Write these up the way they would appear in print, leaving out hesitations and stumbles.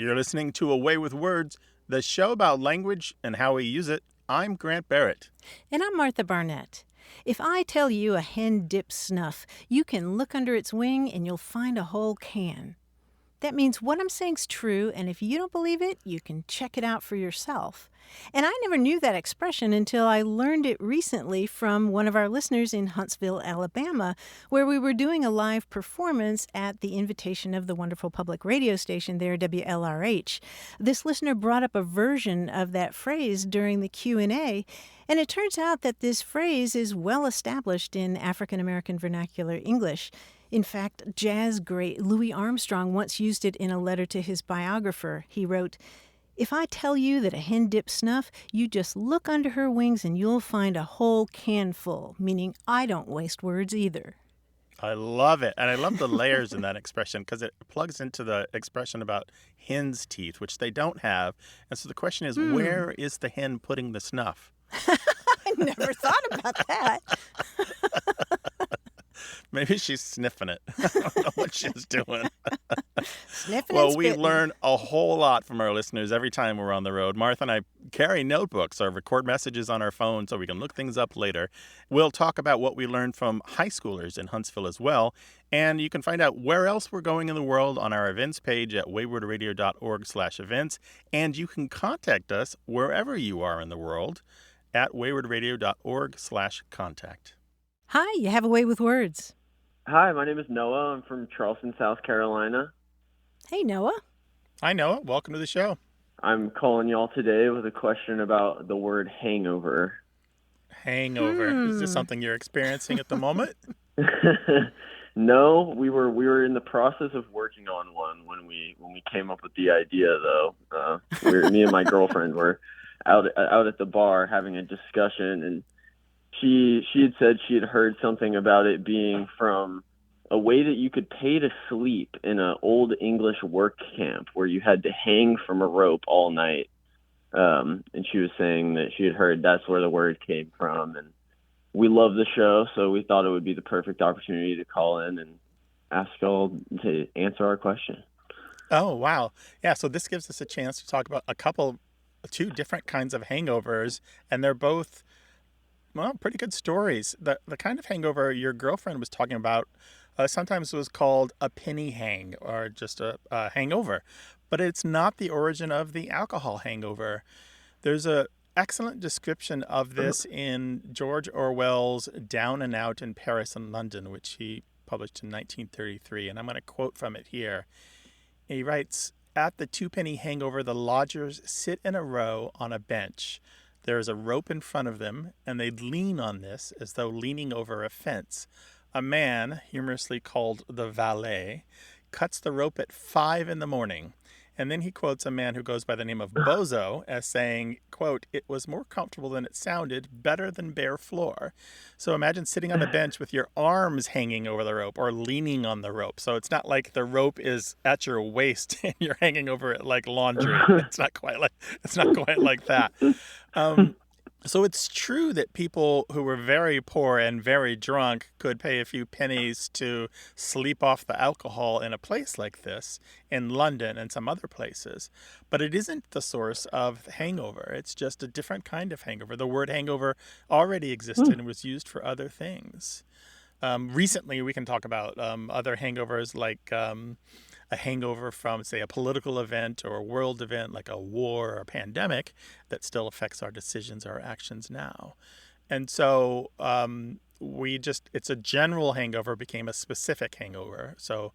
You're listening to Away with Words, the show about language and how we use it. I'm Grant Barrett. And I'm Martha Barnett. If I tell you a hen dips snuff, you can look under its wing and you'll find a whole can. That means what I'm saying's true, and if you don't believe it, you can check it out for yourself. And I never knew that expression until I learned it recently from one of our listeners in Huntsville, Alabama, where we were doing a live performance at the invitation of the wonderful public radio station there, WLRH. This listener brought up a version of that phrase during the Q&A, and it turns out that this phrase is well established in African American vernacular English. In fact, jazz great Louis Armstrong once used it in a letter to his biographer. He wrote, "If I tell you that a hen dips snuff, you just look under her wings and you'll find a whole can full," meaning I don't waste words either. I love it. And I love the layers in that expression because it plugs into the expression about hen's teeth, which they don't have. And so the question is, where is the hen putting the snuff? I never thought about that. Maybe she's sniffing it. I don't know what she's doing. Sniffing Well, and we spitting. learn a whole lot from our listeners every time we're on the road. Martha and I carry notebooks or record messages on our phone so we can look things up later. We'll talk about what we learned from high schoolers in Huntsville as well. And you can find out where else we're going in the world on our events page at waywardradio.org/events. And you can contact us wherever you are in the world at waywardradio.org/contact. Hi, you have a way with words. Hi, my name is Noah. I'm from Charleston, South Carolina. Hey, Noah. Hi, Noah. Welcome to the show. I'm calling y'all today with a question about the word hangover. Hangover. Is this something you're experiencing at the moment? No, we were in the process of working on one when we came up with the idea, though. Me and my girlfriend were out at the bar having a discussion, and she had said she had heard something about it being from a way that you could pay to sleep in an old English work camp where you had to hang from a rope all night. And she was saying that she had heard that's where the word came from. And we love the show, so we thought it would be the perfect opportunity to call in and ask y'all to answer our question. Oh, wow. Yeah, so this gives us a chance to talk about two different kinds of hangovers, and they're both, well, pretty good stories. The kind of hangover your girlfriend was talking about sometimes was called a penny hang or just a hangover, but it's not the origin of the alcohol hangover. There's an excellent description of this in George Orwell's Down and Out in Paris and London, which he published in 1933, and I'm going to quote from it here. He writes, "At the twopenny hangover, the lodgers sit in a row on a bench. There is a rope in front of them, and they lean on this as though leaning over a fence. A man, humorously called the valet, cuts the rope at 5 a.m. And then he quotes a man who goes by the name of Bozo as saying, quote, 'It was more comfortable than it sounded, better than bare floor.' So imagine sitting on a bench with your arms hanging over the rope or leaning on the rope. So it's not like the rope is at your waist and you're hanging over it like laundry. It's not quite like that. So it's true that people who were very poor and very drunk could pay a few pennies to sleep off the alcohol in a place like this in London and some other places. But it isn't the source of hangover. It's just a different kind of hangover. The word hangover already existed and was used for other things. Recently, we can talk about other hangovers like a hangover from, say, a political event or a world event like a war or a pandemic that still affects our decisions or our actions now. And so it's a general hangover became a specific hangover. So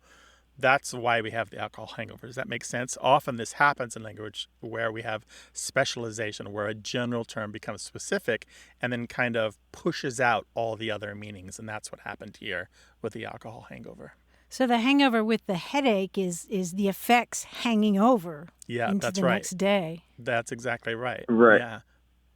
that's why we have the alcohol hangover. Does that make sense? Often this happens in language where we have specialization, where a general term becomes specific and then kind of pushes out all the other meanings. And that's what happened here with the alcohol hangover. So the hangover with the headache is the effects hanging over into the next day. That's exactly right. Right. Yeah.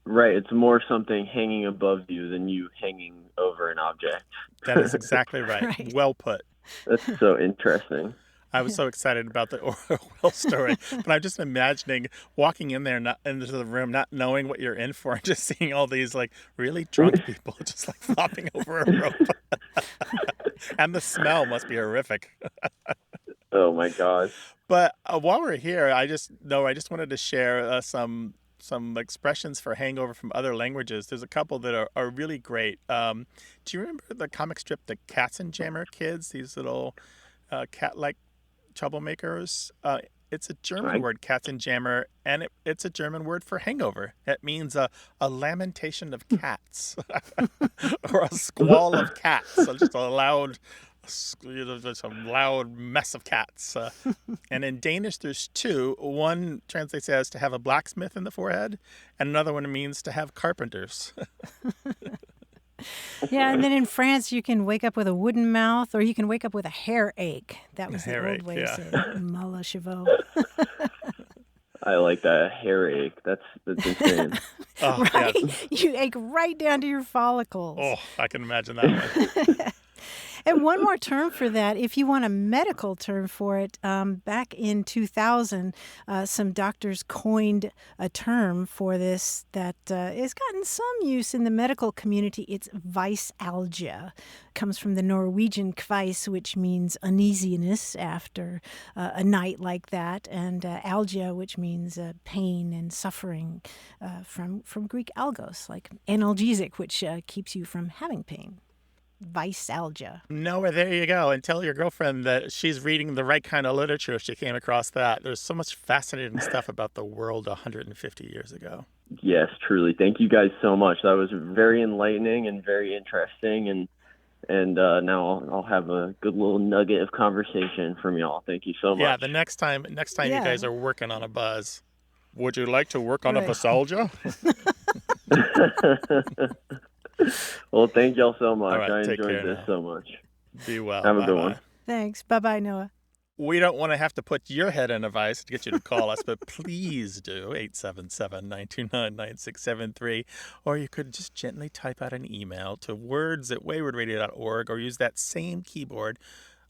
Right. It's more something hanging above you than you hanging over an object. That is exactly right. Right. Well put. That's so interesting. I was so excited about the Orwell story, but I'm just imagining walking in there, into the room, not knowing what you're in for, and just seeing all these like really drunk people just like flopping over a rope. And the smell must be horrific. Oh my gosh. But while we're here, I just wanted to share some expressions for hangover from other languages. There's a couple that are really great. Do you remember the comic strip, the Katzenjammer Kids? These little cat-like troublemakers. It's a German word, Katzenjammer, and it's a German word for hangover. It means a lamentation of cats or a squall of cats. So just a loud mess of cats. And in Danish, there's two. One translates as to have a blacksmith in the forehead, and another one means to have carpenters. Yeah, and then in France, you can wake up with a wooden mouth, or you can wake up with a hair ache. That was the old way to say it. Mal chevaux. I like that. Hair ache. That's insane. Right? Yes. You ache right down to your follicles. Oh, I can imagine that one. And one more term for that, if you want a medical term for it, back in 2000, some doctors coined a term for this that has gotten some use in the medical community. It's vicealgia. It comes from the Norwegian kveis, which means uneasiness after a night like that, and algia, which means pain and suffering from Greek algos, like analgesic, which keeps you from having pain. Vicealgia. Noah, there you go. And tell your girlfriend that she's reading the right kind of literature if she came across that. There's so much fascinating stuff about the world 150 years ago. Yes, truly. Thank you guys so much. That was very enlightening and very interesting. And now I'll have a good little nugget of conversation from y'all. Thank you so much. Yeah, the next time you guys are working on a buzz, would you like to work on a vicealgia? Well, thank y'all so much. Right, I enjoyed this so much. Be well. Have a good one. Thanks. Bye-bye, Noah. We don't want to have to put your head in a vice to get you to call us, but please do, 877-929-9673. Or you could just gently type out an email to words@waywardradio.org, or use that same keyboard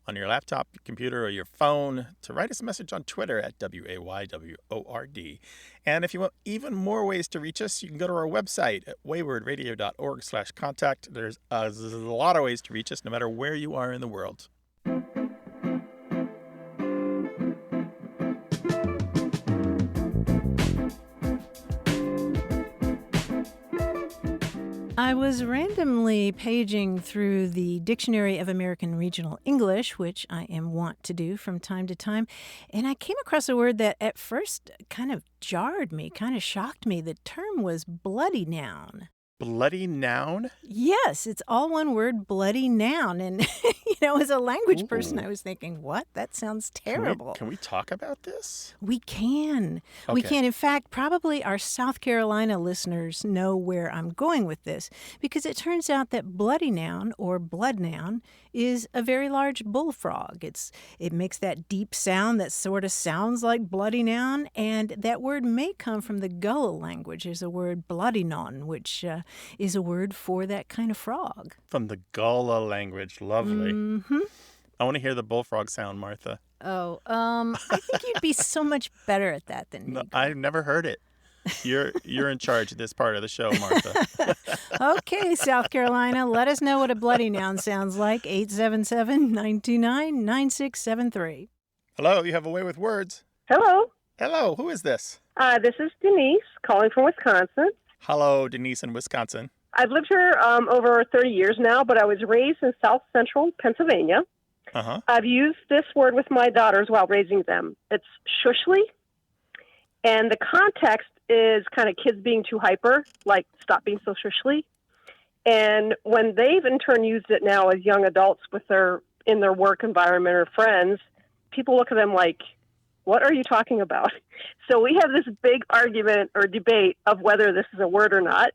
on your laptop, computer, or your phone to write us a message on Twitter at WAYWORD. And if you want even more ways to reach us, you can go to our website at waywardradio.org/contact. There's a lot of ways to reach us no matter where you are in the world. I was randomly paging through the Dictionary of American Regional English, which I am wont to do from time to time, and I came across a word that at first kind of jarred me, kind of shocked me. The term was bloody noun. Bloody noun? Yes, it's all one word, bloody noun. And, as a language person, I was thinking, what? That sounds terrible. Can we talk about this? We can. Okay. We can. In fact, probably our South Carolina listeners know where I'm going with this, because it turns out that bloody noun or blood noun is a very large bullfrog. It makes that deep sound that sort of sounds like bloody noun, and that word may come from the Gullah language. There's a word bloodynoun, which is a word for that kind of frog. From the Gullah language. Lovely. Mm-hmm. I want to hear the bullfrog sound, Martha. Oh, I think you'd be so much better at that than me. No, I've never heard it. You're in charge of this part of the show, Martha. Okay, South Carolina, let us know what a bloody noun sounds like. 877-929-9673. Hello, you have a way with words. Hello. Hello, who is this? This is Denise calling from Wisconsin. Hello, Denise in Wisconsin. I've lived here over 30 years now, but I was raised in South Central Pennsylvania. Uh-huh. I've used this word with my daughters while raising them. It's Shushly, and the context is kind of kids being too hyper, like stop being so Shushly. And when they've in turn used it now as young adults in their work environment or friends, people look at them like, what are you talking about? So we have this big argument or debate of whether this is a word or not.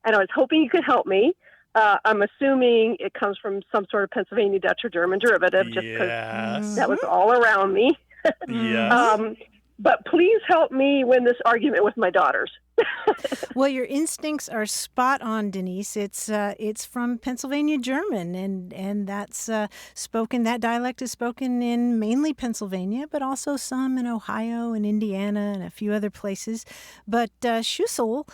And I was hoping you could help me. I'm assuming it comes from some sort of Pennsylvania Dutch or German derivative, just because that was all around me. Yes. But please help me win this argument with my daughters. Well, your instincts are spot on, Denise. It's from Pennsylvania German, and that's spoken. That dialect is spoken in mainly Pennsylvania, but also some in Ohio and Indiana and a few other places. But Shushly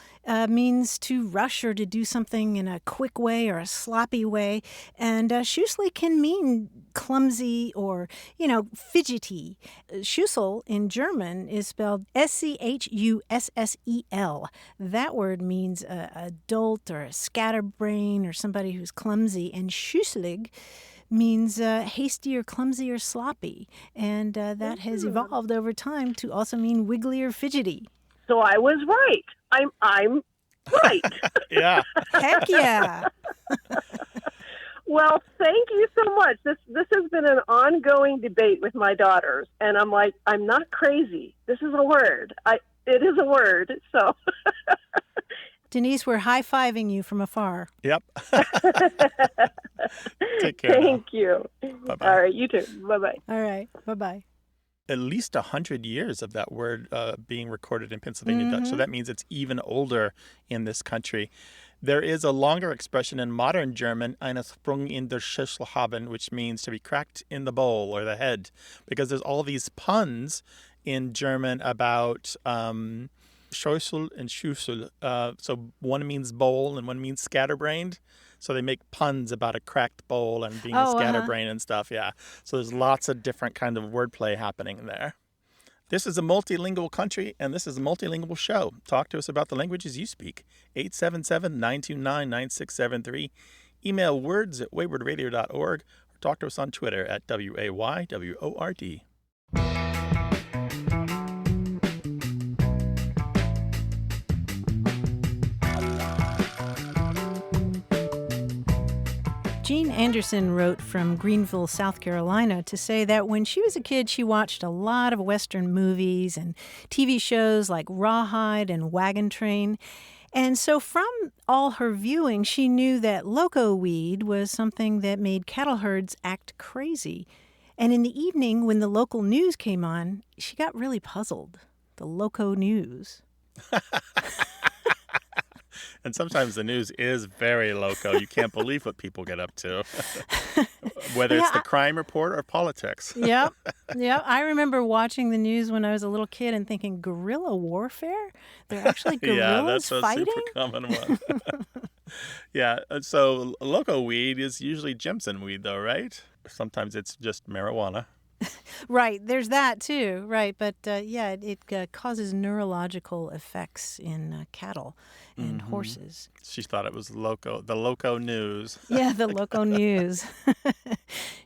means to rush or to do something in a quick way or a sloppy way, and Shushly can mean clumsy or fidgety. Schussel in German is spelled Schussel. That word means a dolt or a scatterbrain or somebody who's clumsy. And schusselig means hasty or clumsy or sloppy. And that has evolved over time to also mean wiggly or fidgety. So I was right. I'm right. Yeah. Heck yeah. Well, thank you so much. This has been an ongoing debate with my daughters, and I'm like, I'm not crazy. This is a word. It is a word. So, Denise, we're high-fiving you from afar. Yep. Take care. Thank you. Bye-bye. All right, you too. Bye-bye. All right. Bye-bye. At least 100 years of that word being recorded in Pennsylvania Dutch. So that means it's even older in this country. There is a longer expression in modern German, eine Sprung in der Schüssel haben, which means to be cracked in the bowl or the head, because there's all these puns in German about Schüssel and Schüssel. So one means bowl and one means scatterbrained. So they make puns about a cracked bowl and being a scatterbrain and stuff. Yeah. So there's lots of different kind of wordplay happening there. This is a multilingual country, and this is a multilingual show. Talk to us about the languages you speak. 877-929-9673. Email words@waywardradio.org, or talk to us on Twitter at WAYWORD. Jean Anderson wrote from Greenville, South Carolina, to say that when she was a kid, she watched a lot of Western movies and TV shows like Rawhide and Wagon Train. And so from all her viewing, she knew that loco weed was something that made cattle herds act crazy. And in the evening, when the local news came on, she got really puzzled. The loco news. And sometimes the news is very loco. You can't believe what people get up to, whether it's the crime report or politics. Yep. I remember watching the news when I was a little kid and thinking, guerrilla warfare? They're actually guerrillas fighting? Yeah, that's a super common one. Yeah, so loco weed is usually Jimson weed, though, right? Sometimes it's just marijuana. Right, there's that too, right? But it causes neurological effects in cattle and horses. She thought it was loco, the loco news. Yeah, the loco news.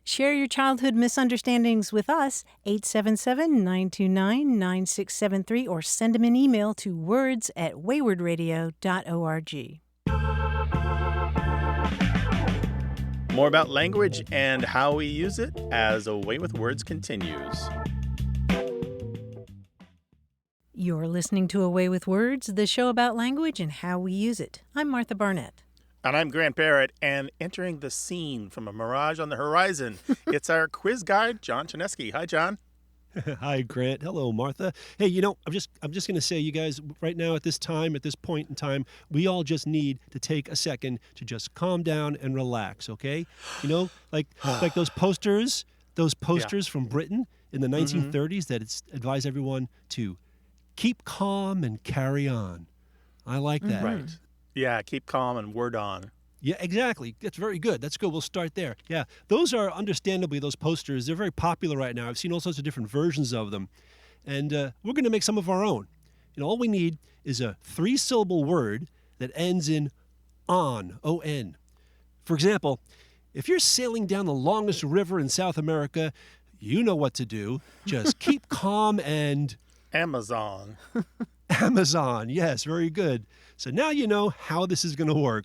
Share your childhood misunderstandings with us, 877-929-9673, or send them an email to words@waywardradio.org. More about language and how we use it as A Way with Words continues. You're listening to A Way with Words, the show about language and how we use it. I'm Martha Barnett. And I'm Grant Barrett, and entering the scene from a mirage on the horizon, it's our quiz guide, John Chinesky. Hi, John. Hi, Grant. Hello, Martha. Hey, I'm just going to say, you guys, right now at this point in time, we all just need to take a second to just calm down and relax, okay? Like those posters from Britain in the 1930s that advise everyone to keep calm and carry on. I like that. Right. Yeah, keep calm and word on. Yeah, exactly. That's very good. That's good. We'll start there. Yeah, those are understandably, those posters, they're very popular right now. I've seen all sorts of different versions of them. And we're going to make some of our own. All we need is a 3-syllable word that ends in on, O-N. For example, if you're sailing down the longest river in South America, you know what to do. Just keep calm and... Amazon. Amazon, yes, very good. So now you know how this is going to work.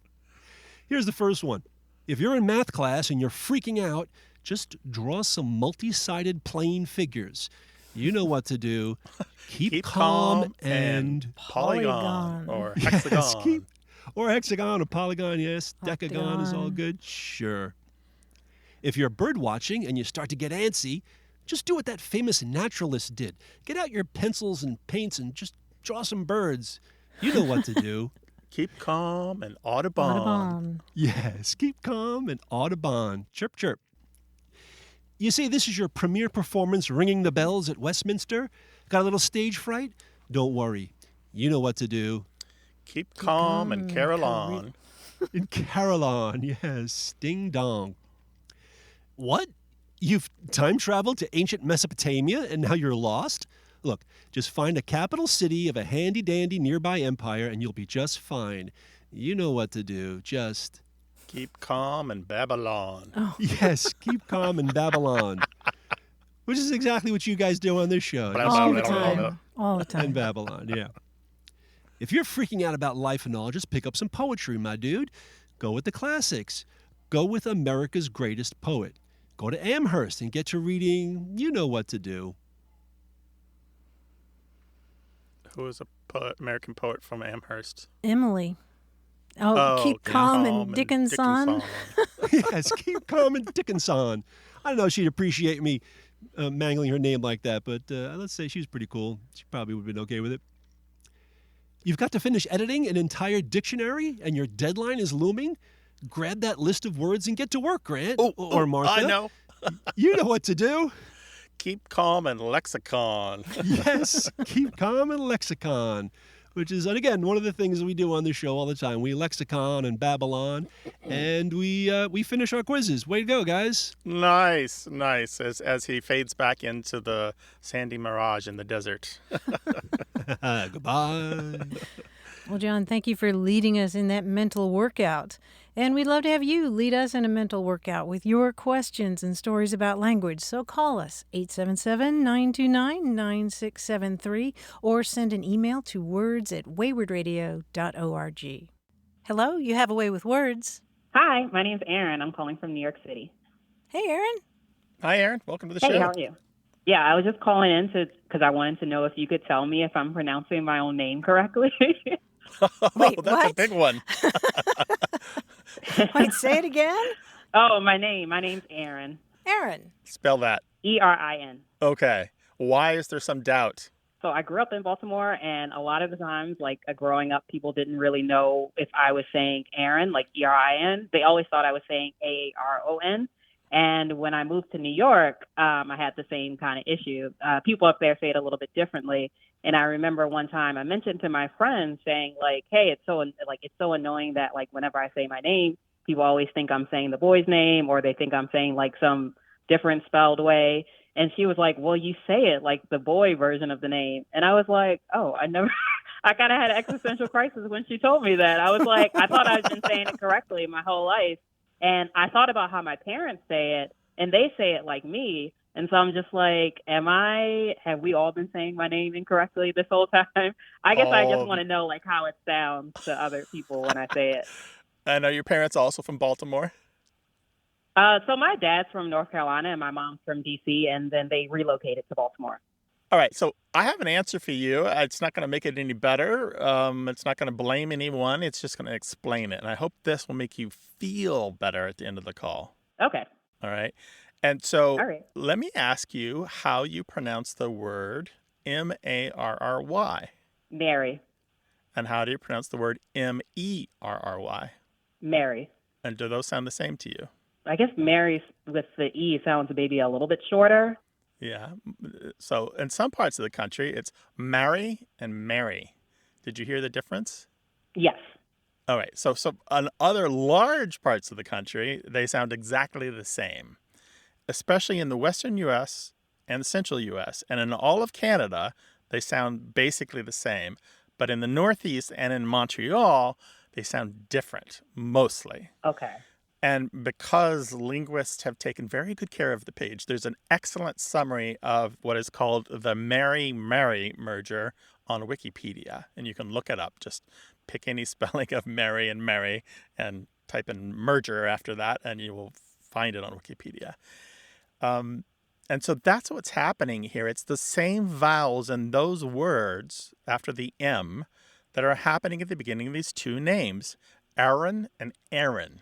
Here's the first one. If you're in math class and you're freaking out, just draw some multi-sided plane figures. You know what to do. Keep calm and polygon or hexagon. Yes, or hexagon or polygon, yes. Decagon is all good. Sure. If you're bird watching and you start to get antsy, just do what that famous naturalist did. Get out your pencils and paints and just draw some birds. You know what to do. Keep calm and Audubon. Audubon. Yes, keep calm and Audubon. Chirp, chirp. You see, this is your premiere performance ringing the bells at Westminster? Got a little stage fright? Don't worry. You know what to do. Keep calm and carol on. And carol on, yes. Ding dong. What? You've time traveled to ancient Mesopotamia and now you're lost? Look, just find a capital city of a handy-dandy nearby empire and you'll be just fine. You know what to do. Just... Keep calm and Babylon. Oh. Yes, keep calm in Babylon. Which is exactly what you guys do on this show. All the time. All the In time. Babylon, yeah. If you're freaking out about life and all, just pick up some poetry, my dude. Go with the classics. Go with America's greatest poet. Go to Amherst and get to reading You Know What to Do. Who is a poet, American poet from Amherst? Emily. Oh, keep calm and Dickinson. Yes, keep calm and Dickinson. I don't know if she'd appreciate me mangling her name like that, but let's say she was pretty cool. She probably would have been okay with it. You've got to finish editing an entire dictionary and your deadline is looming? Grab that list of words and get to work, Grant. Or Martha. I know. You know what to do. Keep calm and lexicon. Yes, keep calm and lexicon. Which is, and again, one of the things we do on this show all the time. We lexicon and Babylon, and we finish our quizzes. Way to go, guys. Nice. As he fades back into the sandy mirage in the desert. Goodbye. Well, John, thank you for leading us in that mental workout. And we'd love to have you lead us in a mental workout with your questions and stories about language. So call us, 877-929-9673, or send an email to words@waywardradio.org. Hello, you have a way with words. Hi, my name's Erin. I'm calling from New York City. Hey, Erin. Hi, Erin. Welcome to the show. Hey, how are you? Yeah, I was just calling in because I wanted to know if you could tell me if I'm pronouncing my own name correctly. Wait, that's what? a big one. Wait, say it again? Oh, my name's Erin. Erin. Spell that. Erin. Okay. Why is there some doubt? So I grew up in Baltimore, and a lot of the times, growing up, people didn't really know if I was saying Erin, like Erin. They always thought I was saying Aaron. And when I moved to New York, I had the same kind of issue. People up there say it a little bit differently. And I remember one time I mentioned to my friend saying, hey, it's so annoying that whenever I say my name, people always think I'm saying the boy's name, or they think I'm saying some different spelled way. And she was like, well, you say it like the boy version of the name. And I was like, oh, I kind of had an existential crisis when she told me that. I was like, I thought I'd been saying it correctly my whole life. And I thought about how my parents say it, and they say it like me. And so I'm just like, have we all been saying my name incorrectly this whole time? I guess I just want to know how it sounds to other people when I say it. And are your parents also from Baltimore? So my dad's from North Carolina and my mom's from D.C., and then they relocated to Baltimore. All right, so I have an answer for you. It's not going to make it any better. It's not going to blame anyone. It's just going to explain it. And I hope this will make you feel better at the end of the call. Okay. All right. And so All right. Let me ask you how you pronounce the word M-A-R-R-Y. Mary. And how do you pronounce the word M-E-R-R-Y? Mary. And do those sound the same to you? I guess Mary with the E sounds maybe a little bit shorter. Yeah. So in some parts of the country, it's Mary and Mary. Did you hear the difference? Yes. All right. So on other large parts of the country, they sound exactly the same, especially in the western U.S. and the central U.S. And in all of Canada, they sound basically the same. But in the Northeast and in Montreal, they sound different, mostly. Okay. And because linguists have taken very good care of the page, there's an excellent summary of what is called the Mary-Mary merger on Wikipedia. And you can look it up. Just pick any spelling of Mary and Mary and type in merger after that, and you will find it on Wikipedia. And so that's what's happening here. It's the same vowels in those words after the M that are happening at the beginning of these two names, Aaron and Erin.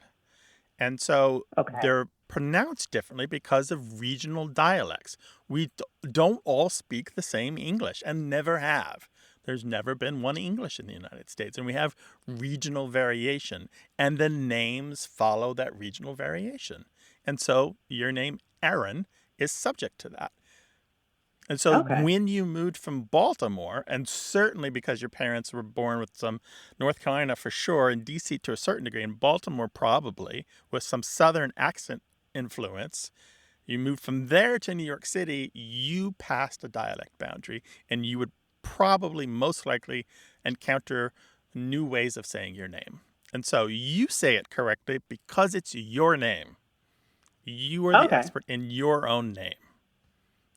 And so they're pronounced differently because of regional dialects. We don't all speak the same English and never have. There's never been one English in the United States, and we have regional variation, and the names follow that regional variation. And so your name, Erin, is subject to that. And so when you moved from Baltimore, and certainly because your parents were born with some North Carolina for sure, and D.C. to a certain degree, and Baltimore probably, with some Southern accent influence, you moved from there to New York City, you passed a dialect boundary, and you would probably most likely encounter new ways of saying your name. And so you say it correctly because it's your name. You are the expert in your own name.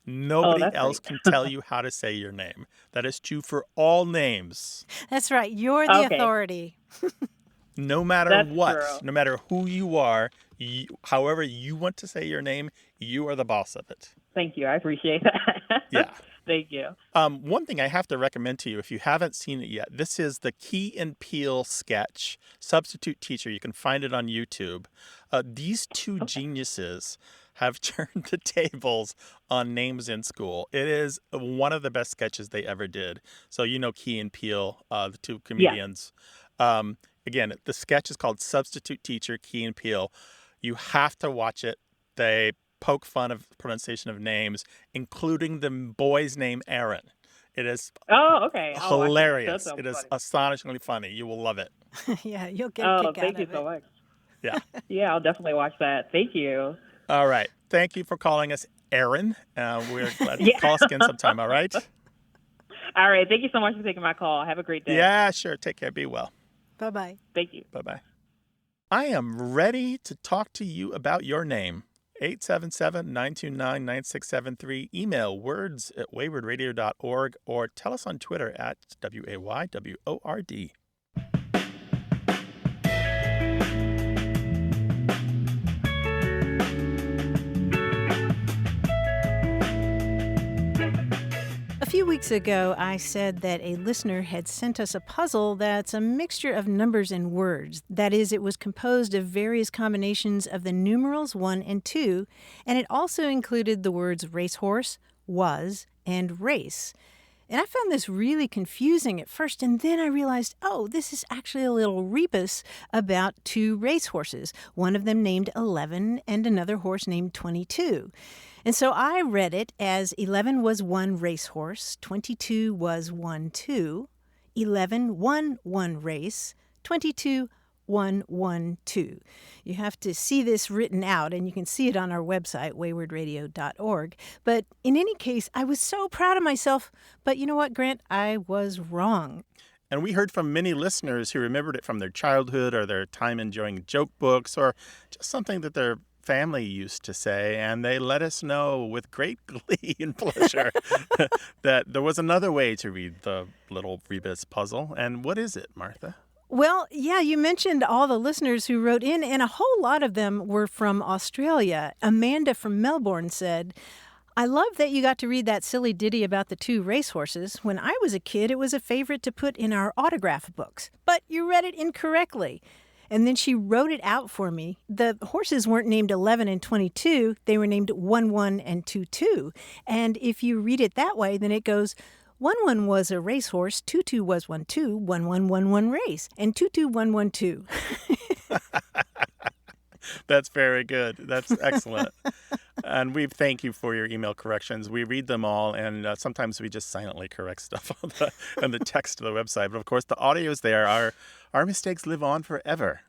Nobody else can tell you how to say your name. That is true for all names. That's right. You're the authority. No matter what, no matter who you are, however you want to say your name, you are the boss of it. Thank you. I appreciate that. Yeah. Thank you. One thing I have to recommend to you, if you haven't seen it yet, this is the Key and Peele sketch, Substitute Teacher. You can find it on YouTube. These two geniuses have turned the tables on names in school. It is one of the best sketches they ever did. So you know Key and Peele, the two comedians. Yeah. Again, the sketch is called Substitute Teacher, Key and Peele. You have to watch it. They poke fun of the pronunciation of names, including the boy's name, Erin. It is hilarious. It is astonishingly funny. You will love it. Yeah, you'll get a kick out of it. Thank you so much. Yeah. Yeah, I'll definitely watch that. Thank you. All right. Thank you for calling us, Erin. We're glad to call us again sometime, all right? All right. Thank you so much for taking my call. Have a great day. Yeah, sure. Take care. Be well. Bye-bye. Thank you. Bye-bye. I am ready to talk to you about your name. 877-929-9673. Email words@waywardradio.org or tell us on Twitter at WAYWORD. A few weeks ago, I said that a listener had sent us a puzzle that's a mixture of numbers and words. That is, it was composed of various combinations of the numerals 1 and 2, and it also included the words racehorse, was, and race. And I found this really confusing at first, and then I realized, this is actually a little rebus about two racehorses, one of them named 11 and another horse named 22. And so I read it as 11 was one racehorse, 22 was 1-2, 11 won one race, 22 won 1-2. You have to see this written out, and you can see it on our website, waywardradio.org. But in any case, I was so proud of myself. But you know what, Grant? I was wrong. And we heard from many listeners who remembered it from their childhood or their time enjoying joke books or just something that their family used to say, and they let us know with great glee and pleasure that there was another way to read the little rebus puzzle. And what is it, Martha? Well, yeah, you mentioned all the listeners who wrote in, and a whole lot of them were from Australia. Amanda from Melbourne said, I love that you got to read that silly ditty about the two racehorses. When I was a kid, it was a favorite to put in our autograph books, but you read it incorrectly. And then she wrote it out for me. The horses weren't named 11 and 22. They were named 1-1 and 2-2. And if you read it that way, then it goes 1-1 was a racehorse, 2-2 was 1-2, 1-1 won one race, and 2-2 won 1-2. That's very good. That's excellent. And we thank you for your email corrections. We read them all, and sometimes we just silently correct stuff on the text of the website. But of course, the audio is there. Our mistakes live on forever.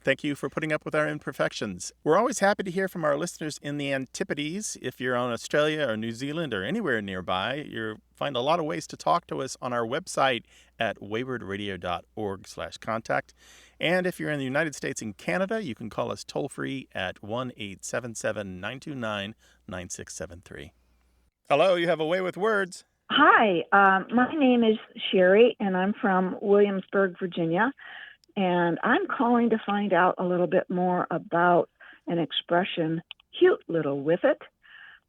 Thank you for putting up with our imperfections. We're always happy to hear from our listeners in the Antipodes. If you're on Australia or New Zealand or anywhere nearby, you'll find a lot of ways to talk to us on our website at waywardradio.org/contact. And if you're in the United States and Canada, you can call us toll-free at 1-877-929-9673. Hello, you have a way with words. Hi, my name is Sherry, and I'm from Williamsburg, Virginia, and I'm calling to find out a little bit more about an expression, cute little whiffet.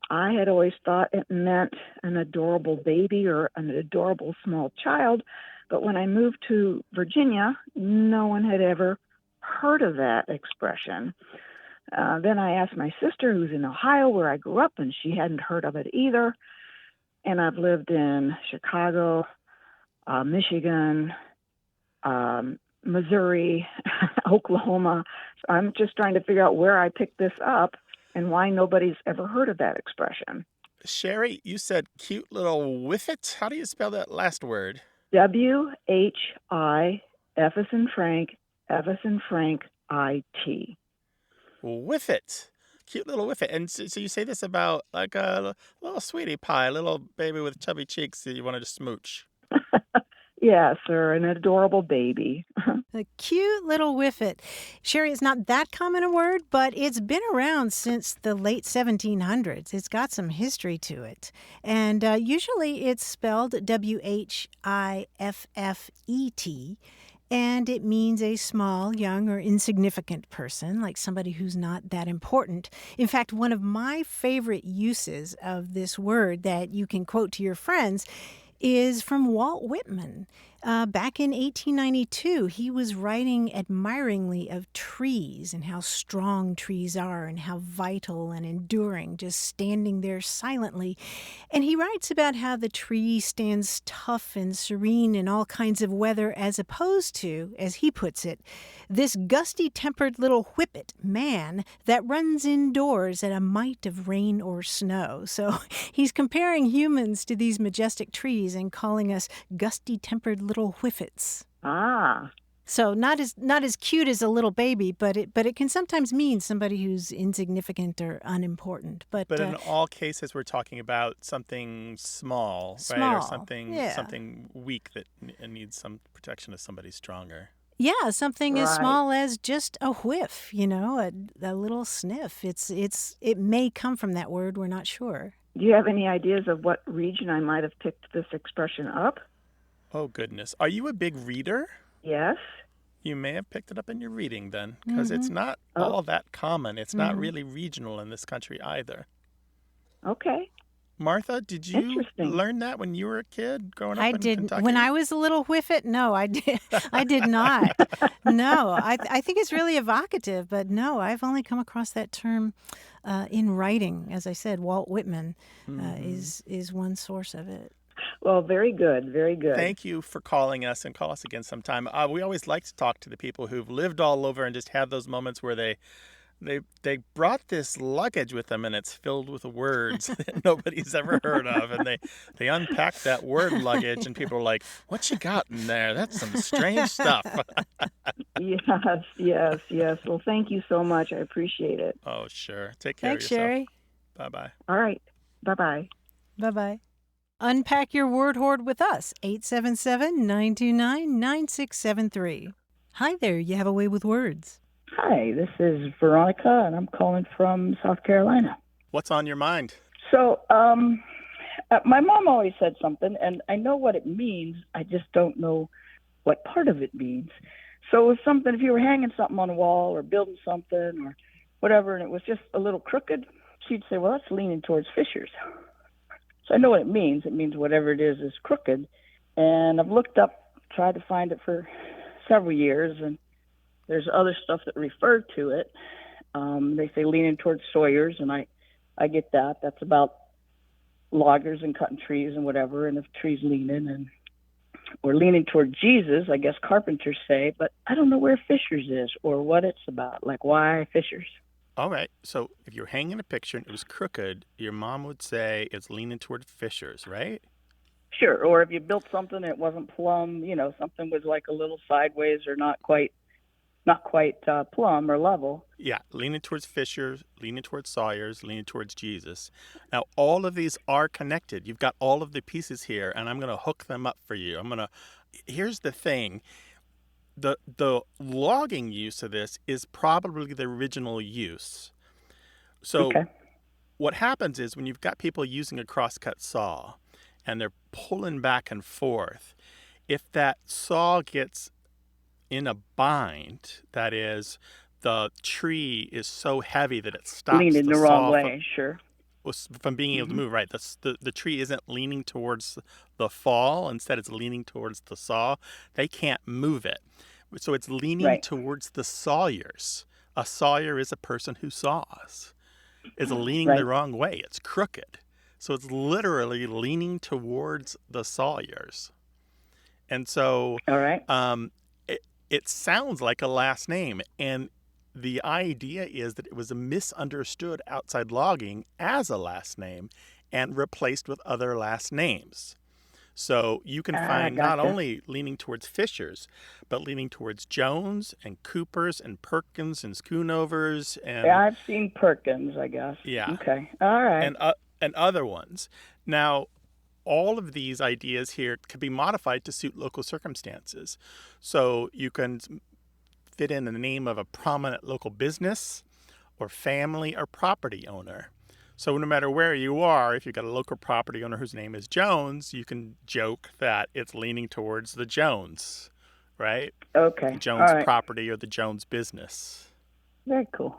I had always thought it meant an adorable baby or an adorable small child, but when I moved to Virginia, no one had ever heard of that expression. Then I asked my sister, who's in Ohio, where I grew up, and she hadn't heard of it either. And I've lived in Chicago, Michigan, Missouri, Oklahoma. So I'm just trying to figure out where I picked this up and why nobody's ever heard of that expression. Sherry, you said cute little whiffet. How do you spell that last word? W-H-I, F as in Frank, F as in Frank, I-T. Whiffet. Cute little whiffet. And so you say this about like a little sweetie pie, a little baby with chubby cheeks that you wanted to smooch. Yes, sir, an adorable baby. A cute little whiffet. Sherry, it's not that common a word, but it's been around since the late 1700s. It's got some history to it. And usually it's spelled W-H-I-F-F-E-T. And it means a small, young, or insignificant person, like somebody who's not that important. In fact, one of my favorite uses of this word that you can quote to your friends is from Walt Whitman. Back in 1892, he was writing admiringly of trees and how strong trees are and how vital and enduring, just standing there silently. And he writes about how the tree stands tough and serene in all kinds of weather, as opposed to, as he puts it, this gusty-tempered little whippet man that runs indoors at a mite of rain or snow. So he's comparing humans to these majestic trees and calling us gusty-tempered little whiffets. Ah. So not as cute as a little baby, but it can sometimes mean somebody who's insignificant or unimportant. But in all cases, we're talking about something small, right? Or something weak that needs some protection of somebody stronger. Yeah, something as Right. small as just a whiff, a little sniff. It may come from that word. We're not sure. Do you have any ideas of what region I might have picked this expression up? Oh, goodness. Are you a big reader? Yes. You may have picked it up in your reading then, because it's not all that common. It's not really regional in this country either. Okay. Martha, did you Interesting. learn that when you were a kid growing up I in didn't. Kentucky? When I was a little whiffet, no, I did. I did not. No, I think it's really evocative, but no, I've only come across that term in writing. As I said, Walt Whitman is one source of it. Well, very good. Very good. Thank you for calling us, and call us again sometime. We always like to talk to the people who've lived all over and just have those moments where they brought this luggage with them and it's filled with words that nobody's ever heard of, and they unpack that word luggage and people are like, what you got in there? That's some strange stuff. Yes. Well, thank you so much. I appreciate it. Oh, sure. Take care Thanks, of yourself. Sherry. Bye-bye. All right. Bye-bye. Bye-bye. Unpack your word hoard with us, 877-929-9673. Hi there, you have a way with words. Hi, this is Veronica, and I'm calling from South Carolina. What's on your mind? So, my mom always said something, and I know what it means. I just don't know what part of it means. So, if you were hanging something on a wall or building something or whatever, and it was just a little crooked, she'd say, well, that's leaning towards fissures. So I know what it means. It means whatever it is crooked. And I've looked up, tried to find it for several years, and there's other stuff that refer to it. They say leaning towards sawyers, and I get that. That's about loggers and cutting trees and whatever, and if trees leaning or leaning toward Jesus, I guess carpenters say, but I don't know where fissures is or what it's about, like why fissures. All right. So if you're hanging a picture and it was crooked, your mom would say it's leaning toward fissures, right? Sure. Or if you built something and it wasn't plumb, something was like a little sideways or not quite plumb or level. Yeah, leaning towards fissures, leaning towards sawyers, leaning towards Jesus. Now, all of these are connected. You've got all of the pieces here, and I'm going to hook them up for you. Here's the thing. The logging use of this is probably the original use. So what happens is when you've got people using a crosscut saw and they're pulling back and forth, if that saw gets in a bind, that is, the tree is so heavy that it stops leaning the wrong way, from being able to move, right? The tree isn't leaning towards the fall. Instead, it's leaning towards the saw. They can't move it. So it's leaning towards the sawyers. A sawyer is a person who saws. It's leaning Right. the wrong way. It's crooked. So it's literally leaning towards the sawyers. And so All right. it sounds like a last name. And the idea is that it was misunderstood outside logging as a last name and replaced with other last names. So you can find not gotcha. only leaning towards Fishers, but leaning towards Jones and Coopers and Perkins and Schoonovers and Yeah, I've seen Perkins, I guess. Yeah. Okay. All right. and other ones. Now, all of these ideas here can be modified to suit local circumstances. So you can fit in the name of a prominent local business or family or property owner. So no matter where you are, if you've got a local property owner whose name is Jones, you can joke that it's leaning towards the Jones, right? Okay. The Jones All right. property or the Jones business. Very cool.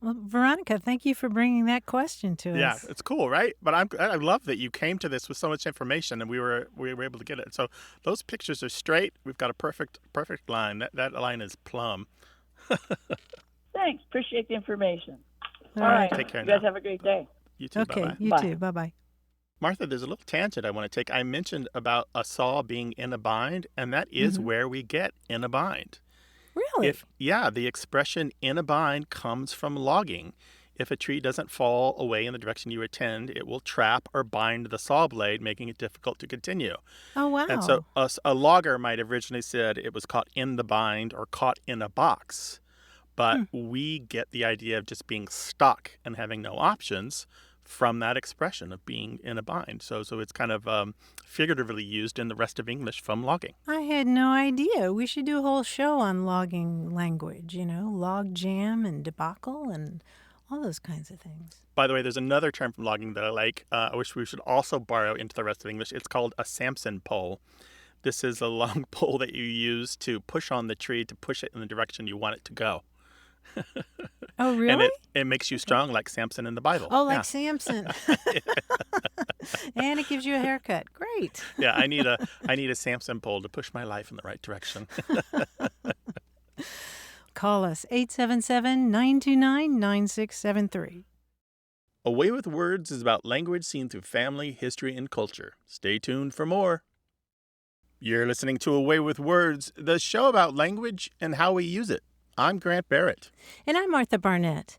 Well, Veronica, thank you for bringing that question to Yeah, us. it's cool, right? But I love that you came to this with so much information, and we were able to get it. So those pictures are straight. We've got a perfect line. That line is plumb. Thanks. Appreciate the information. All All right. Take care You guys now. have a great day. You too. Okay, Bye-bye. you Bye. too. Bye-bye. Martha, there's a little tangent I want to take. I mentioned about a saw being in a bind, and that is where we get in a bind. Really? The expression in a bind comes from logging. If a tree doesn't fall away in the direction you intend, it will trap or bind the saw blade, making it difficult to continue. Oh, wow. And so a logger might have originally said it was caught in the bind or caught in a box. But we get the idea of just being stuck and having no options from that expression of being in a bind. So it's kind of figuratively used in the rest of English from logging. I had no idea. We should do a whole show on logging language, log jam and debacle and all those kinds of things. By the way, there's another term from logging that I like. I wish we should also borrow into the rest of English. It's called a Samson pole. This is a long pole that you use to push on the tree to push it in the direction you want it to go. Oh, really? And it makes you strong like Samson in the Bible. Oh, like Yeah. Samson. And it gives you a haircut. Great. Yeah, I need a Samson pole to push my life in the right direction. Call us 877-929-9673. A Way with Words is about language seen through family, history, and culture. Stay tuned for more. You're listening to A Way with Words, the show about language and how we use it. I'm Grant Barrett. And I'm Martha Barnett.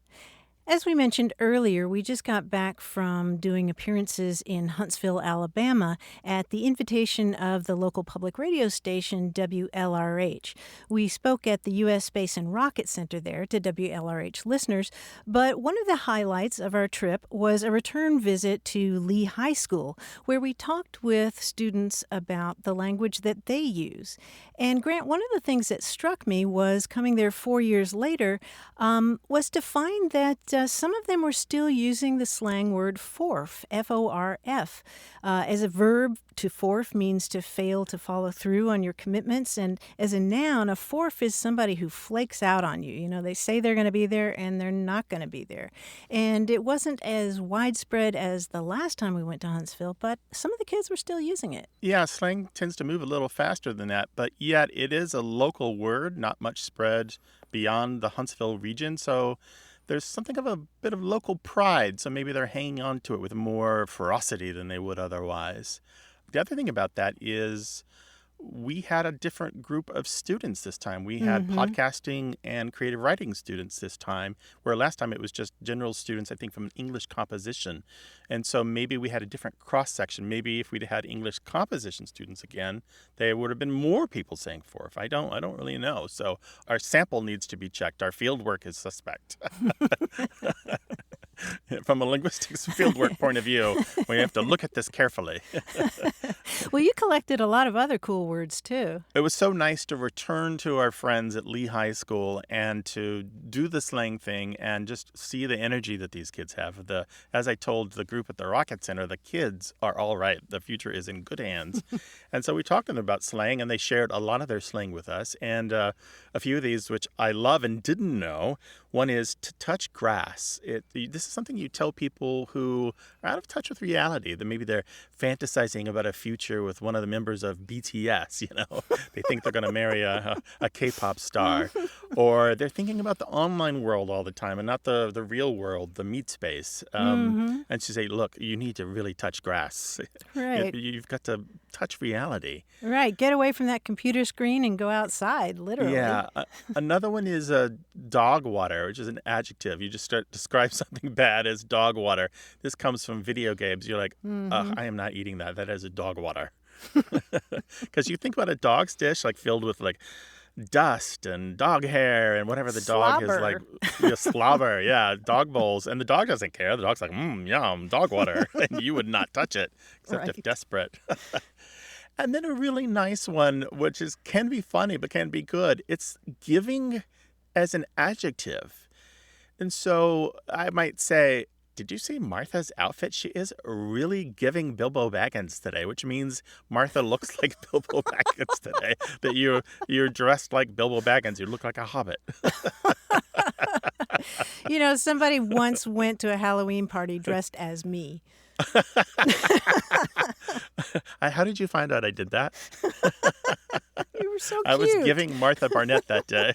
As we mentioned earlier, we just got back from doing appearances in Huntsville, Alabama, at the invitation of the local public radio station, WLRH. We spoke at the U.S. Space and Rocket Center there to WLRH listeners, but one of the highlights of our trip was a return visit to Lee High School, where we talked with students about the language that they use. And Grant, one of the things that struck me was coming there 4 years later was to find that some of them were still using the slang word forf, F-O-R-F. As a verb, to forf means to fail to follow through on your commitments. And as a noun, a forf is somebody who flakes out on you. They say they're going to be there and they're not going to be there. And it wasn't as widespread as the last time we went to Huntsville, but some of the kids were still using it. Yeah, slang tends to move a little faster than that, but yet it is a local word, not much spread beyond the Huntsville region. So there's something of a bit of local pride, so maybe they're hanging on to it with more ferocity than they would otherwise. The other thing about that is we had a different group of students this time. We had podcasting and creative writing students this time, where last time it was just general students, I think, from English composition. And so maybe we had a different cross-section. Maybe if we'd had English composition students again, there would have been more people saying forf. I don't really know. So our sample needs to be checked. Our field work is suspect. From a linguistics fieldwork point of view, we have to look at this carefully. Well, you collected a lot of other cool words, too. It was so nice to return to our friends at Lee High School and to do the slang thing and just see the energy that these kids have. As I told the group at the Rocket Center, the kids are all right. The future is in good hands. And so we talked to them about slang, and they shared a lot of their slang with us. And a few of these, which I love and didn't know, one is to touch grass. This this is something you tell people who are out of touch with reality, that maybe they're fantasizing about a future with one of the members of BTS, They think they're going to marry a K-pop star. Or they're thinking about the online world all the time and not the real world, the meat space. And she say, look, you need to really touch grass. Right. You've got to touch reality. Right. Get away from that computer screen and go outside, literally. Yeah. Another one is dog water, which is an adjective. You just describe something bad as dog water. This comes from video games. You're like, I am not eating that. That is a dog water. Because you think about a dog's dish like filled with like dust and dog hair and whatever the dog is like, slobber, dog bowls. And the dog doesn't care. The dog's like, yum, dog water. And you would not touch it, except if desperate. And then a really nice one, which can be funny but can be good. It's giving as an adjective. And so I might say, did you see Martha's outfit? She is really giving Bilbo Baggins today, which means Martha looks like Bilbo Baggins today. That you're dressed like Bilbo Baggins. You look like a hobbit. Somebody once went to a Halloween party dressed as me. How did you find out I did that? You were so cute. I was giving Martha Barnett that day.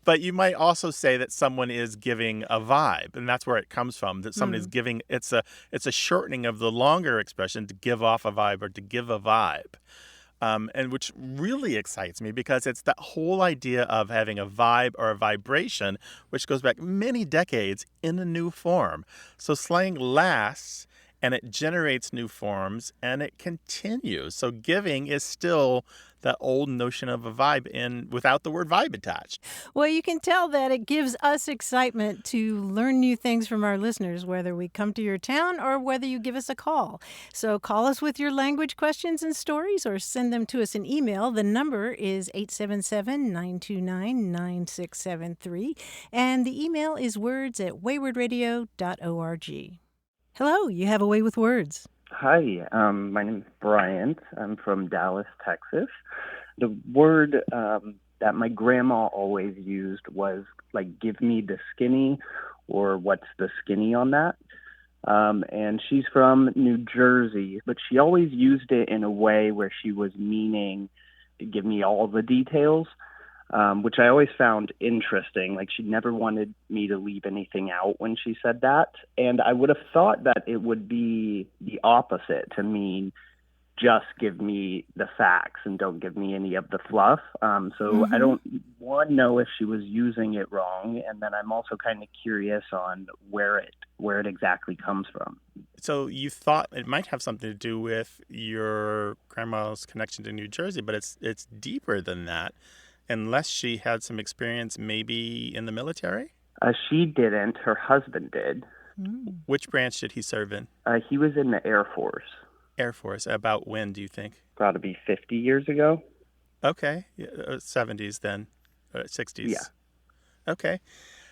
But you might also say that someone is giving a vibe, and that's where it comes from. That someone is giving. It's a shortening of the longer expression to give off a vibe or to give a vibe, and which really excites me because it's that whole idea of having a vibe or a vibration, which goes back many decades in a new form. So slang lasts, and it generates new forms, and it continues. So giving is still that old notion of a vibe without the word vibe attached. Well, you can tell that it gives us excitement to learn new things from our listeners, whether we come to your town or whether you give us a call. So call us with your language questions and stories or send them to us in email. The number is 877-929-9673, and the email is words@waywardradio.org. Hello, you have a way with words. Hi, my name is Bryant. I'm from Dallas, Texas. The word that my grandma always used was like, give me the skinny, or what's the skinny on that? And she's from New Jersey, but she always used it in a way where she was meaning to give me all the details, which I always found interesting. Like, she never wanted me to leave anything out when she said that. And I would have thought that it would be the opposite, to mean just give me the facts and don't give me any of the fluff. So I don't want to know if she was using it wrong. And then I'm also kind of curious on where it exactly comes from. So you thought it might have something to do with your grandma's connection to New Jersey, but it's deeper than that. Unless she had some experience maybe in the military? She didn't. Her husband did. Which branch did he serve in? He was in the Air Force. Air Force. About when, do you think? Got to be 50 years ago. Okay. 70s then. 60s. Yeah. Okay.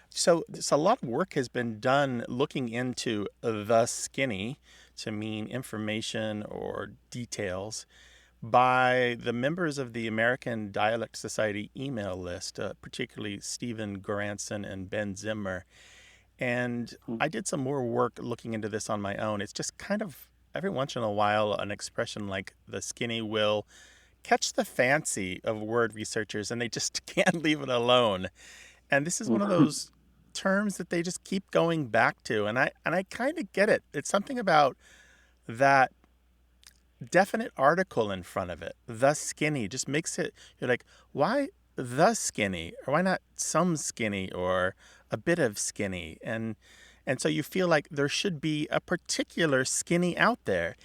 So a lot of work has been done looking into the skinny to mean information or details by the members of the American Dialect Society email list, particularly Stephen Goranson and Ben Zimmer. And I did some more work looking into this on my own. It's just kind of every once in a while an expression like the skinny will catch the fancy of word researchers, and they just can't leave it alone. And this is one of those terms that they just keep going back to. And I kind of get it. It's something about that definite article in front of it. The skinny just makes it, you're like, why the skinny? Or why not some skinny or a bit of skinny? And so you feel like there should be a particular skinny out there.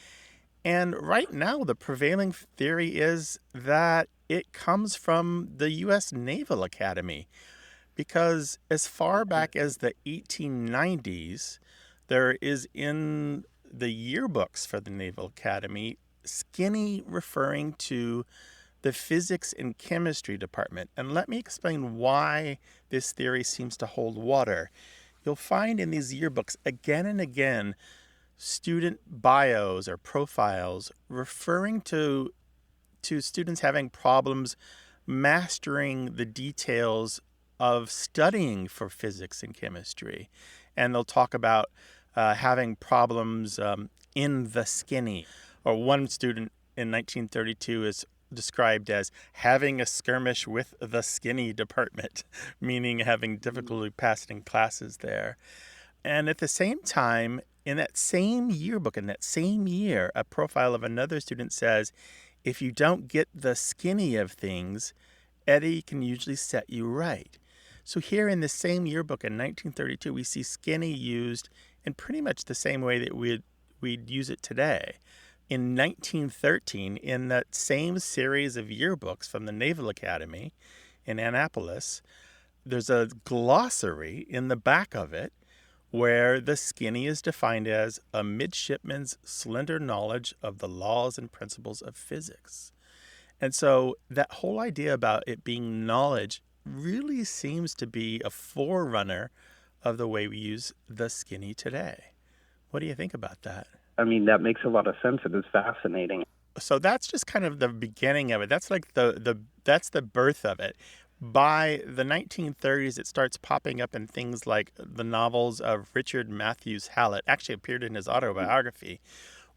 And right now, the prevailing theory is that it comes from the U.S. Naval Academy. Because as far back as the 1890s, there is in the yearbooks for the Naval Academy, skinny referring to the physics and chemistry department. And let me explain why this theory seems to hold water. You'll find in these yearbooks again and again student bios or profiles referring to students having problems mastering the details of studying for physics and chemistry. And they'll talk about having problems in the skinny. Or one student in 1932 is described as having a skirmish with the skinny department, meaning having difficulty passing classes there. And at the same time, in that same yearbook, in that same year, a profile of another student says, if you don't get the skinny of things, Eddie can usually set you right. So here in the same yearbook in 1932, we see skinny used in pretty much the same way that we'd use it today. In 1913, in that same series of yearbooks from the Naval Academy in Annapolis, there's a glossary in the back of it where the skinny is defined as a midshipman's slender knowledge of the laws and principles of physics. And so that whole idea about it being knowledge really seems to be a forerunner of the way we use the skinny today. What do you think about that? I mean, that makes a lot of sense. It is fascinating. So that's just kind of the beginning of it. That's like that's the birth of it. By the 1930s, it starts popping up in things like the novels of Richard Matthews Hallett, actually appeared in his autobiography,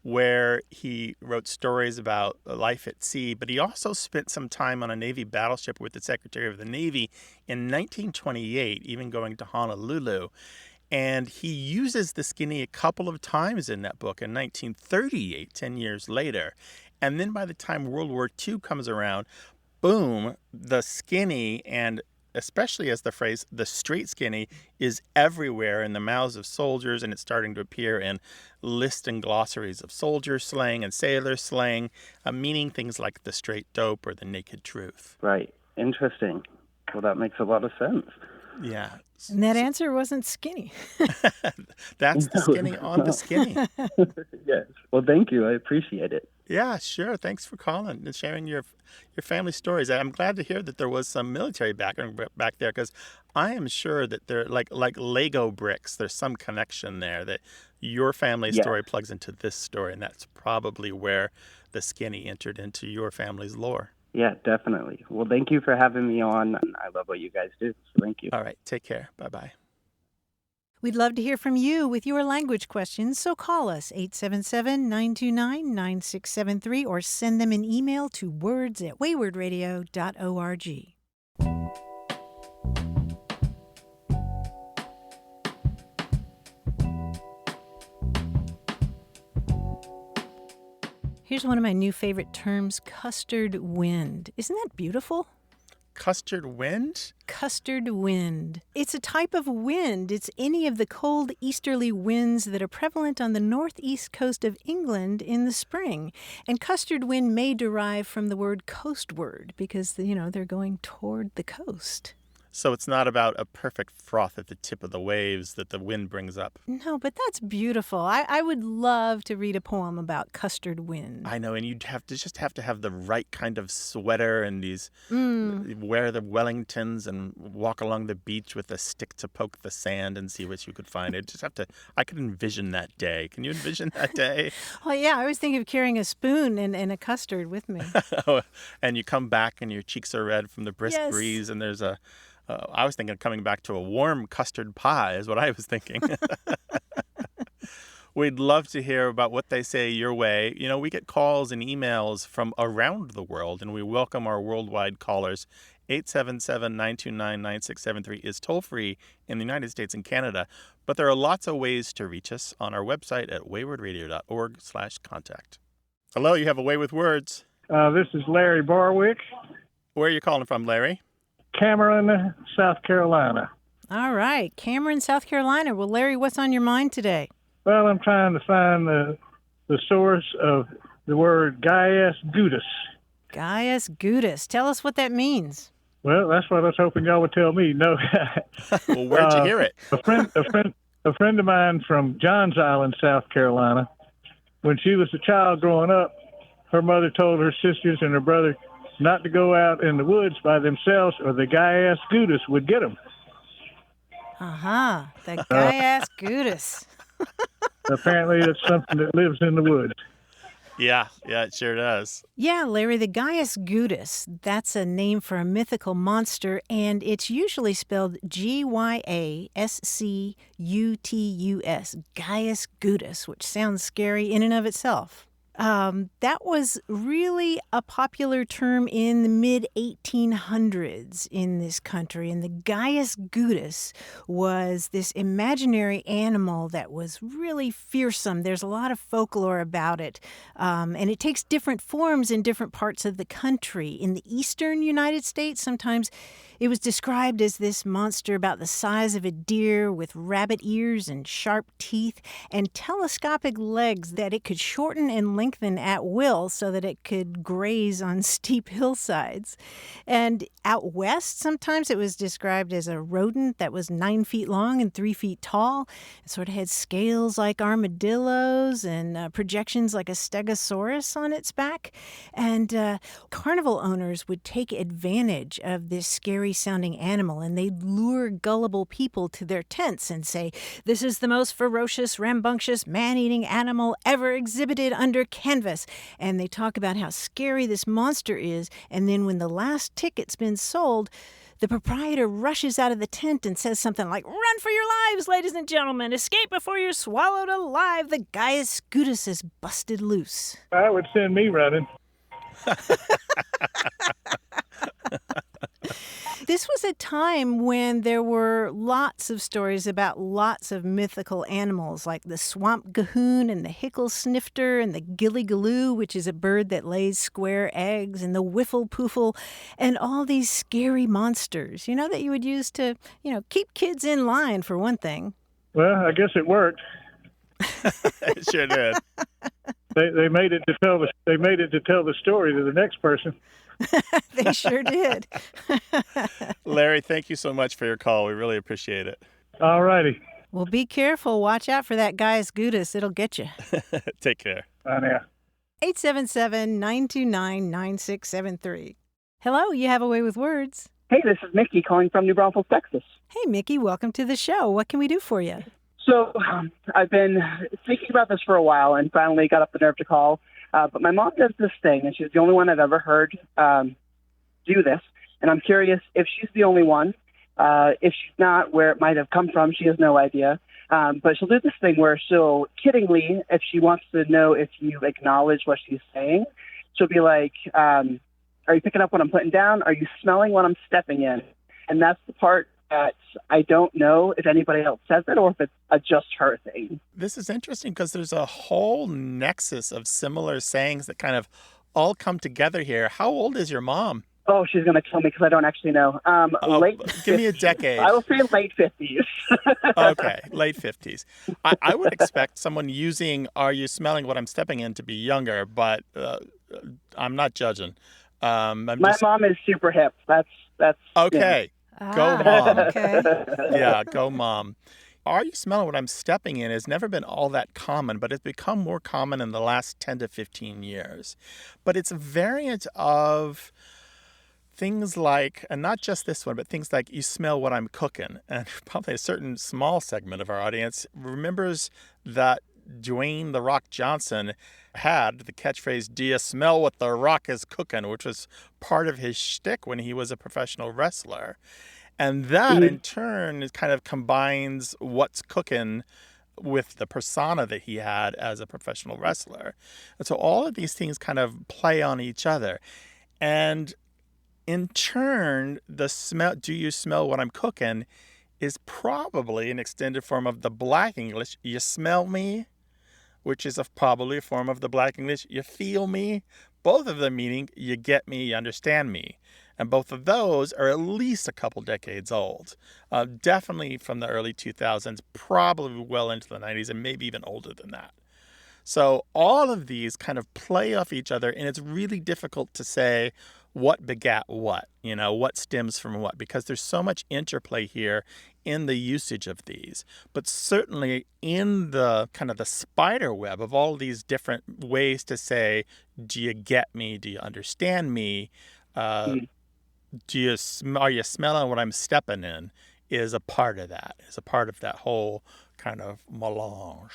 where he wrote stories about life at sea, but he also spent some time on a Navy battleship with the Secretary of the Navy in 1928, even going to Honolulu. And he uses the skinny a couple of times in that book in 1938, 10 years later. And then by the time World War II comes around, boom, the skinny, and especially as the phrase, the straight skinny, is everywhere in the mouths of soldiers, and it's starting to appear in lists and glossaries of soldier slang and sailor slang, meaning things like the straight dope or the naked truth. Right. Interesting. Well, that makes a lot of sense. Yeah. And that answer wasn't skinny. That's the skinny on the skinny. Yes. Well, thank you. I appreciate it. Yeah, sure. Thanks for calling and sharing your family stories. I'm glad to hear that there was some military background back there, because I am sure that they're like Lego bricks. There's some connection there that your family story plugs into this story, and that's probably where the skinny entered into your family's lore. Yeah, definitely. Well, thank you for having me on. I love what you guys do, so thank you. All right. Take care. Bye-bye. We'd love to hear from you with your language questions, so call us 877-929-9673 or send them an email to words@waywardradio.org. Here's one of my new favorite terms, custard wind. Isn't that beautiful? Custard wind? Custard wind. It's a type of wind. It's any of the cold easterly winds that are prevalent on the northeast coast of England in the spring. And custard wind may derive from the word coastward because, they're going toward the coast. So it's not about a perfect froth at the tip of the waves that the wind brings up. No, but that's beautiful. I would love to read a poem about custard wind. I know, and you'd have to have the right kind of sweater and wear the Wellingtons and walk along the beach with a stick to poke the sand and see what you could find. I could envision that day. Can you envision that day? Well, yeah, I was thinking of carrying a spoon and a custard with me. And you come back and your cheeks are red from the brisk breeze, and there's I was thinking of coming back to a warm custard pie is what I was thinking. We'd love to hear about what they say your way. We get calls and emails from around the world, and we welcome our worldwide callers. 877-929-9673 is toll-free in the United States and Canada, but there are lots of ways to reach us on our website at waywardradio.org/contact. Hello, you have a way with words. This is Larry Barwick. Where are you calling from, Larry? Cameron, South Carolina. All right. Cameron, South Carolina. Well, Larry, what's on your mind today? Well, I'm trying to find the source of the word guyascutus. Guyascutus. Tell us what that means. Well, that's what I was hoping y'all would tell me. No. Well, where'd you hear it? A friend of mine from Johns Island, South Carolina, when she was a child growing up, her mother told her sisters and her brother not to go out in the woods by themselves, or the guyascutus would get them. The guyascutus. Apparently, it's something that lives in the woods. Yeah, it sure does. Yeah, Larry, the guyascutus, that's a name for a mythical monster, and it's usually spelled Gyascutus, guyascutus, which sounds scary in and of itself. That was really a popular term in the mid-1800s in this country, and the guyascutus was this imaginary animal that was really fearsome. There's a lot of folklore about it, and it takes different forms in different parts of the country. In the eastern United States, sometimes it was described as this monster about the size of a deer with rabbit ears and sharp teeth and telescopic legs that it could shorten and lengthen at will so that it could graze on steep hillsides. And out west, sometimes it was described as a rodent that was 9 feet long and 3 feet tall. It sort of had scales like armadillos and projections like a stegosaurus on its back. And carnival owners would take advantage of this scary-sounding animal, and they'd lure gullible people to their tents and say, "This is the most ferocious, rambunctious, man-eating animal ever exhibited under canvas." And they talk about how scary this monster is, and then when the last ticket's been sold, the proprietor rushes out of the tent and says something like, "Run for your lives, ladies and gentlemen! Escape before you're swallowed alive! The guyascutus is busted loose." That would send me running. This was a time when there were lots of stories about lots of mythical animals like the swamp-gahoon and the hicklesnifter and the gillygaloo, which is a bird that lays square eggs, and the whiffle-poofle, and all these scary monsters, that you would use to, keep kids in line, for one thing. Well, I guess it worked. It sure did. They made it to tell the story to the next person. They sure did. Larry, thank you so much for your call. We really appreciate it. All righty. Well, be careful. Watch out for that guyascutus. It'll get you. Take care. Bye now. 877-929-9673. Hello, you have a way with words. Hey, this is Mickey calling from New Braunfels, Texas. Hey, Mickey, welcome to the show. What can we do for you? So I've been thinking about this for a while and finally got up the nerve to call. But my mom does this thing, and she's the only one I've ever heard do this. And I'm curious if she's the only one. If she's not, where it might have come from, she has no idea. But she'll do this thing where she'll, kiddingly, if she wants to know if you acknowledge what she's saying, she'll be like, are you picking up what I'm putting down? Are you smelling what I'm stepping in? And that's the part that I don't know if anybody else says it or if it's a just her thing. This is interesting because there's a whole nexus of similar sayings that kind of all come together here. How old is your mom? Oh, she's going to kill me because I don't actually know. Late give me a decade. I will say late 50s. Okay, late 50s. I would expect someone using "Are you smelling what I'm stepping in?" to be younger, but I'm not judging. My mom is super hip. That's okay. Yeah. Go mom. Okay. Yeah, go mom. "Are you smelling what I'm stepping in?" has never been all that common, but it's become more common in the last 10 to 15 years. But it's a variant of things like, and not just this one, but things like, "You smell what I'm cooking." And probably a certain small segment of our audience remembers that Dwayne "The Rock" Johnson had the catchphrase, "Do you smell what The Rock is cooking?" which was part of his shtick when he was a professional wrestler. And that, in turn, kind of combines what's cooking with the persona that he had as a professional wrestler. And so all of these things kind of play on each other. And in turn, the smell, "Do you smell what I'm cooking?" is probably an extended form of the Black English, "You smell me?" which is probably a form of the Black English, "You feel me?" Both of them meaning, "You get me, you understand me." And both of those are at least a couple decades old. Definitely from the early 2000s, probably well into the 90s, and maybe even older than that. So all of these kind of play off each other, and it's really difficult to say what begat what, what stems from what, because there's so much interplay here in the usage of these. But certainly in the kind of the spider web of all these different ways to say, "Do you get me? Do you understand me? Are you smelling what I'm stepping in?" is a part of that, is a part of that whole kind of melange.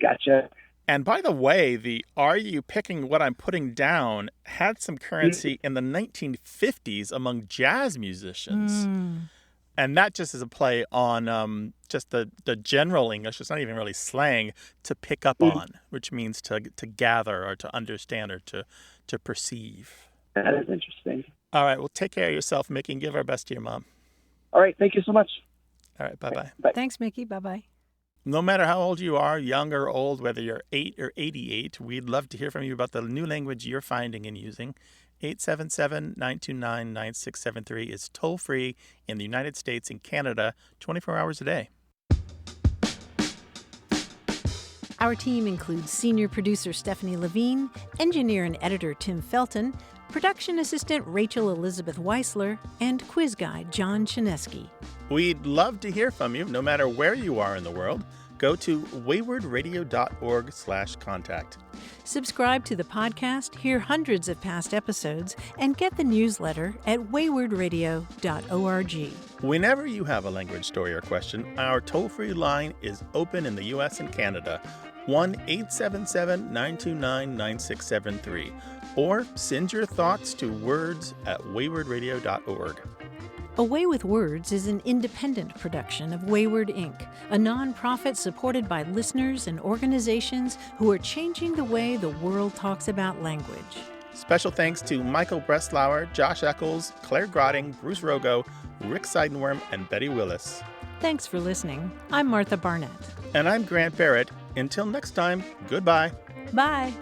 Gotcha. And by the way, the "are you picking what I'm putting down" had some currency in the 1950s among jazz musicians. And that just is a play on just the general English. It's not even really slang, to pick up on, which means to gather or to understand or to perceive. That is interesting. All right. Well, take care of yourself, Mickey, and give our best to your mom. All right. Thank you so much. All right. Bye-bye. Bye. Thanks, Mickey. Bye-bye. No matter how old you are, young or old, whether you're 8 or 88, we'd love to hear from you about the new language you're finding and using. 877-929-9673 is toll-free in the United States and Canada, 24 hours a day. Our team includes senior producer Stephanie Levine, engineer and editor Tim Felton, production assistant Rachel Elizabeth Weisler, and quiz guy John Chinesky. We'd love to hear from you, no matter where you are in the world. Go to waywardradio.org/contact. Subscribe to the podcast, hear hundreds of past episodes, and get the newsletter at waywardradio.org. Whenever you have a language story or question, our toll-free line is open in the U.S. and Canada, 1-877-929-9673, or send your thoughts to words@waywardradio.org. A Way with Words is an independent production of Wayward Inc., a nonprofit supported by listeners and organizations who are changing the way the world talks about language. Special thanks to Michael Breslauer, Josh Eccles, Claire Grotting, Bruce Rogo, Rick Seidenworm, and Betty Willis. Thanks for listening. I'm Martha Barnett. And I'm Grant Barrett. Until next time, goodbye. Bye.